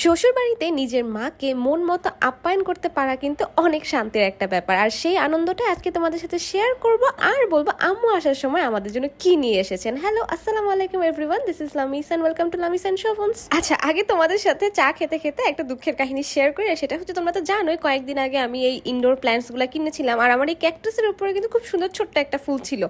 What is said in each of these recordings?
শ্বশুরবাড়িতে নিজের মাকে মন মতো আপ্যায়ন করতে পারা কিন্তু অনেক শান্তির একটা ব্যাপার। আর সেই আনন্দটা আজকে তোমাদের সাথে শেয়ার করব আর বলবো আম্মু আসার সময় আমাদের জন্য কি নিয়ে এসেছেন। হ্যালো, আসসালামু আলাইকুম everyone, this is Lamis and welcome to Lamis and Shovon's. আচ্ছা, আগে তোমাদের সাথে চা খেতে খেতে একটা দুঃখের কাহিনী শেয়ার করি। সেটা হচ্ছে, তোমরা তো জানোই কয়েকদিন আগে আমি এই ইনডোর প্ল্যান্টসগুলো কিনেছিলাম, আর আমার এই ক্যাকটাসের উপরে কিন্তু খুব সুন্দর ছোট্ট একটা ফুল ছিল।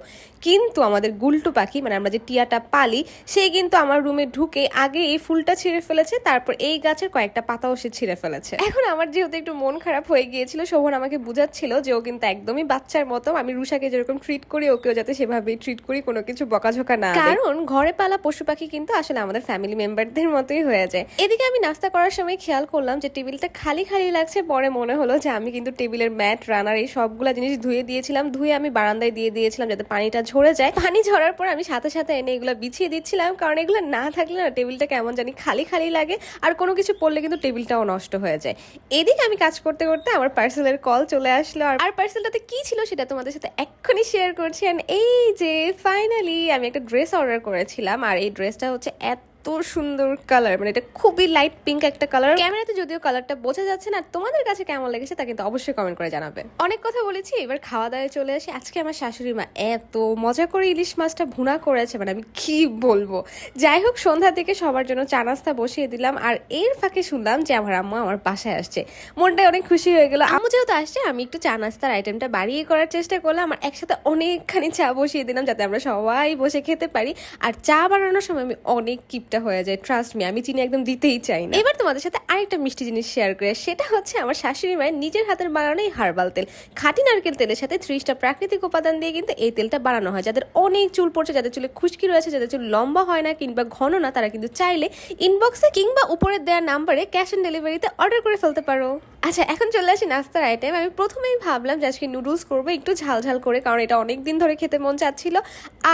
কিন্তু আমাদের গুলটু পাখি, মানে আমরা যে টিয়াটা পালি, সে কিন্তু আমার রুমে ঢুকে আগে এই ফুলটা ছিঁড়ে ফেলেছে, তারপর এই গাছের কয়েকটা পাতাও সে ছিঁড়ে ফেলেছে। এখন আমার যেহেতু একটু মন খারাপ হয়ে গিয়েছিল, শোভন আমাকে বুঝাচ্ছিল যে ও কিন্তু একদমই বাচ্চার মতো, আমি রুষাকে যেরকম ট্রিট করি ওকেও যাতে সেভাবেই ট্রিট করি, কোনো কিছু বকাঝকা না, কারণ ঘরে পালা পশু পাখি কিন্তু আসলে আমাদের ফ্যামিলি মেম্বারদের মতোই হয়ে যায়। এদিকে আমি নাস্তা করার সময় খেয়াল করলাম যে টেবিলটা খালি খালি লাগছে। পরে মনে হলো যে আমি কিন্তু টেবিলের ম্যাট, রানার এই সবগুলা জিনিস ধুয়ে দিয়েছিলাম, ধুয়ে আমি বারান্দায় দিয়ে দিয়েছিলাম যাতে পানিটা ঝরে যায়। পানি ঝরার পর আমি সাথে সাথে এনে এগুলো বিছিয়ে দিচ্ছিলাম, কারণ এগুলো না থাকলে না টেবিলটা কেমন জানি খালি খালি লাগে, আর কোনো কিছু পড়লে কিন্তু টেবিলটাও নষ্ট হয়ে যায়। এদিকে আমি কাজ করতে করতে আমার পার্সেলের কল চলে আসলো, আর পার্সেলটাতে কি ছিল সেটা তোমাদের সাথে এক্ষুনি শেয়ার করছি। এই যে ফাইনালি আমি একটা ড্রেস অর্ডার করেছিলাম, আর এই ড্রেসটা হচ্ছে এত সুন্দর কালার, মানে এটা খুবই লাইট পিঙ্ক একটা কালার। ক্যামেরাতে যদিও কালারটা বোঝা যাচ্ছে না, তোমাদের কাছে কেমন লেগেছে তা কিন্তু অবশ্যই কমেন্ট করে জানাবে। অনেক কথা বলেছি, এবার খাওয়া দাওয়ায় চলে আসি। আজকে আমার শাশুড়ি মা এত মজা করে ইলিশ মাছটা ভুনা করেছে, মানে আমি কি বলবো। যাই হোক, সন্ধ্যা থেকে সবার জন্য চা নাস্তা বসিয়ে দিলাম, আর এর ফাঁকে শুনলাম যে আমার আম্মু আমার বাসায় আসছে। মনটাই অনেক খুশি হয়ে গেল। আম্মু যেহেতু আসছে, আমি একটু চা নাস্তার আইটেমটা বাড়িয়ে করার চেষ্টা করলাম, আর একসাথে অনেকখানি চা বসিয়ে দিলাম যাতে আমরা সবাই বসে খেতে পারি। আর চা বানানোর সময় আমি অনেক কিপটা হয়ে যায়, ট্রাস্ট মি, আমি চিনি একদম দিতেই চাই না। এবার তোমাদের সাথে আরেকটা মিষ্টি জিনিস শেয়ার করে, সেটা হচ্ছে আমার শাশুড়ি মায়ের নিজের হাতের বানানো এই হার্বাল তেল। খাঁটি নারকেল তেলের সাথে 30টা প্রাকৃতিক উপাদান দিয়ে কিন্তু এই তেলটা বানানো হয়। যাদের অনেক চুল পড়ছে, যাদের চুলে খুশকি রয়েছে, যাদের চুল লম্বা হয় না কিংবা ঘন না, তারা কিন্তু চাইলে ইনবক্সে কিংবা উপরের দেওয়া নাম্বারে ক্যাশ অন ডেলিভারিতে অর্ডার করে ফেলতে পারো। আচ্ছা, এখন চলে আসি নাস্তার আইটেম। আমি প্রথমেই ভাবলাম যে আজকে নুডলস করবো একটু ঝাল ঝাল করে, কারণ এটা অনেক দিন ধরে খেতে মন চাচ্ছিল।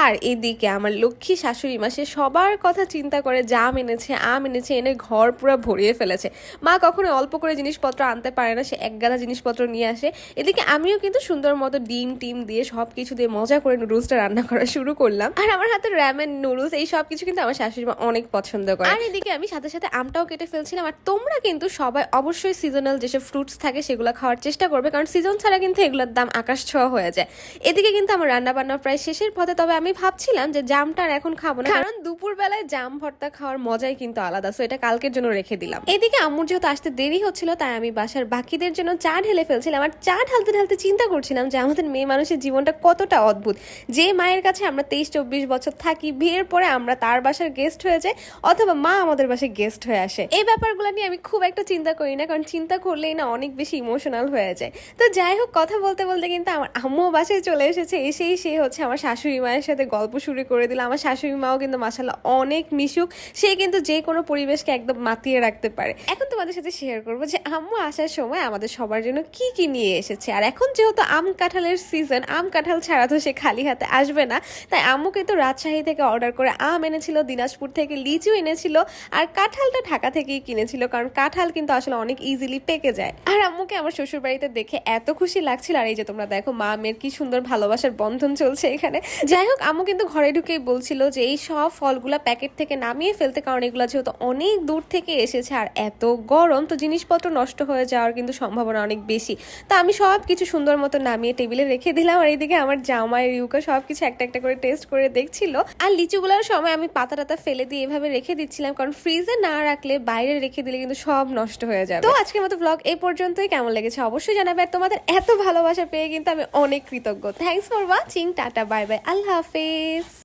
আর এদিকে আমার লক্ষ্মী শাশুড়ি মা, সে সবার কথা চিন্তা করে জাম এনেছে, আম এনেছে, এনে ঘর পুরো ভরিয়ে ফেলেছে। মা কখনো অল্প করে জিনিসপত্র আনতে পারে না, সে একগাদা জিনিসপত্র নিয়ে আসে। এদিকে আমিও কিন্তু সুন্দর মতো ডিম টিম দিয়ে সব কিছু দিয়ে মজা করে নুডলসটা রান্না করা শুরু করলাম। আর আমার হাতে র্যামেন নুডলস এই সব কিছু কিন্তু আমার শাশুড়ি মা অনেক পছন্দ করে। আর এদিকে আমি সাথে সাথে আমটাও কেটে ফেলছিলাম। আর তোমরা কিন্তু সবাই অবশ্যই সিজনাল যেসব ফ্রুটস থাকে সেগুলো খাওয়ার চেষ্টা করবে, কারণ সিজন ছাড়া কিন্তু এগুলোর দাম আকাশ ছোঁয়া হয়ে যায়। এদিকে কিন্তু আমার রান্না বান্না প্রায় শেষের পথে, তবে আমি ভাবছিলাম যে জামটা আর এখন খাবো না, কারণ দুপুর বেলায় জাম ভর্তা খাওয়ার মজাই কিন্তু আলাদা, সো এটা কালকের জন্য রেখে দিলাম। এদিকে আম্মুর যেহেতু আসতে দেরি হচ্ছিল, তাই আমি বাসার বাকিদের জন্য চা ঢেলে ফেলছিলাম। আর চা ঢালতে ঢালতে চিন্তা করছিলাম যে আমাদের মেয়ে মানুষের জীবনটা কতটা অদ্ভুত। যে মায়ের কাছে আমরা 23-24 বছর থাকি, বিয়ের পরে আমরা তার বাসার গেস্ট হয়ে যাই, অথবা মা আমাদের বাসায় গেস্ট হয়ে আসে। এই ব্যাপারগুলো নিয়ে আমি খুব একটা চিন্তা করি না, কারণ চিন্তা করলেই না অনেক বেশি ইমোশনাল হয়ে যায়। তো যাই হোক, কথা বলতে বলতে কিন্তু আমার আম্মু বাসায় চলে এসেছে। এসেই সে হচ্ছে আমার শাশুড়ি মায়ের সাথে গল্প শুরু করে দিল। আমার শাশুড়ি মাও কিন্তু মাশাআল্লাহ অনেক মিশুক, সে কিন্তু যে কোনো পরিবেশকে একদম মাতিয়ে রাখতে পারে। এখন তোমাদের সাথে শেয়ার করবো যে আম্মু আসার সময় আমাদের সবার জন্য কি কি নিয়ে এসেছে। আর এখন যেহেতু আম কাঁঠালের সিজন, আম কাঁঠাল ছাড়া তো সে খালি হাতে আসবে না, তাই আম্মু কিন্তু রাজশাহী থেকে অর্ডার করে আম এনেছিল, দিনাজপুর থেকে লিচু এনেছিল, আর কাঁঠালটা ঢাকা থেকেই কিনেছিল, কারণ কাঁঠাল কিন্তু আসলে অনেক ইজিলি পেকে যায়। আর আম্মুকে আমার শ্বশুর বাড়িতে দেখে এত খুশি লাগছিল। আর এই যে তোমরা দেখো, মা মেয়ের কি সুন্দর ভালোবাসার বন্ধন চলছে এখানে। যাই হোক, আম্মু কিন্তু ঘরে ঢুকেই বলছিল যে এই সব ফলগুলা প্যাকেট থেকে নামিয়ে ফেলতে, কারণ এগুলো যেহেতু অনেক দূর থেকে এসেছে আর এত গরম, তো জিনিসপত্র নষ্ট হয়ে যাওয়ার কিন্তু সম্ভাবনা অনেক বেশি। তো আমি সব কিছু সুন্দর মতো নামিয়ে টেবিলে রেখে দিলাম। আর এইদিকে আমার জামাই রিউকা সবকিছু একটা একটা করে টেস্ট করে দেখছিল। আর লিচুগুলোর সময় আমি পাতা টাতা ফেলে দিয়ে এভাবে রেখে দিচ্ছিলাম, কারণ ফ্রিজে না রাখলে, বাইরে রেখে দিলে কিন্তু সব নষ্ট হয়ে যাবে। তো আজকের মতো ব্লগ এই পর্যন্তই। কেমন লেগেছে অবশ্যই জানাবে, আর তোমাদের এত ভালোবাসা পেয়ে কিন্তু আমি অনেক কৃতজ্ঞ। Thanks for watching, tata, bye bye, আল্লাহ হাফেজ।